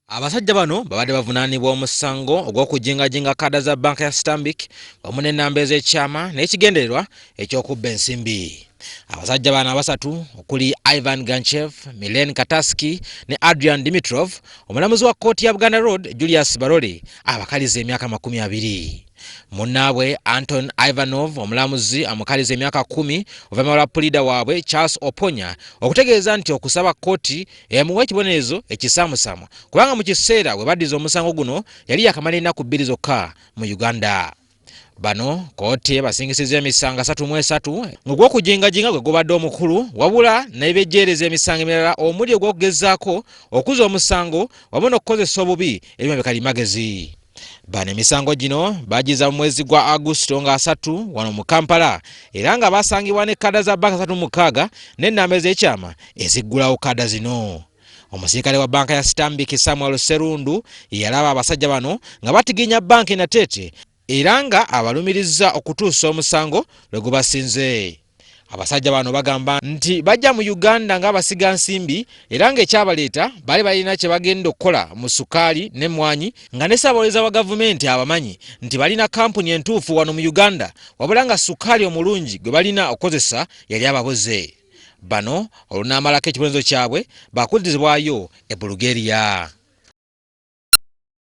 Abasajja bano babadde bavunaanibwa omusango ogw'okujingajinga kaada za banka ya Stanbic wamu n'ennamba ez'ekyama n'ekigendererwa eky'okubba ensimbi. Abasajja bano abasatu okuli Ivan Ganchev, Milen Kataski ne Adrian Dimitrov, omulamuzi wa Kkooti ya Buganda Road Julius Borore abakaliza emyaka 20. Munnaabwe Anton Ivanov omulamuzi amukaliza emyaka 10 oluvannyuma lwa pulida waabwe Charles Oponya okutegeeza nti okusaba Kkooti emuwa ekibonerezo ekisaamusaamu kubanga mu kiseera bwe baddiza omusango guno yali yakamala ennaku 2 zokka mu Uganda. Bano Kkooti basingisizza emisango 33 ng'ogw'okujingajinga gwe gubadde omukulu wabula n'ebejjeereza emisango emirala omuli ogw'okugezaako okuza omusango wamu n'okukozesa obubi ebyuma bikalimagezi. Bano emisango gino bagiza mu mwezi gwa Agusto nga 3 wano mu Kampala era nga basangibwa ne kaada za banka 36 n'ennamba ez'ekyama eziggulawo kaada zino. Omusirikale wa banka ya Stanbic Samuel Serundu yalaba abasajja bano nga batigiinya banka natete era nga abalumiriza okutuusa omusango lwe gubasinze. Abasajja bano bagamba nti bajja mu Uganda nga abasiga nsimbi era nga ekyabaleeta bali balina kye bagenda okukola mu sukaali n'emmwanyi nga ne ssaabawolereza wa gavumenti abamanyi nti balina kampuni entuufu wano mu Uganda wabula nga sukaali omulungi gwe balina okukozesa yali ababuze. Bano olunaamalako ekibonerezo kyabwe bakuddizibwayo e Bulgaria.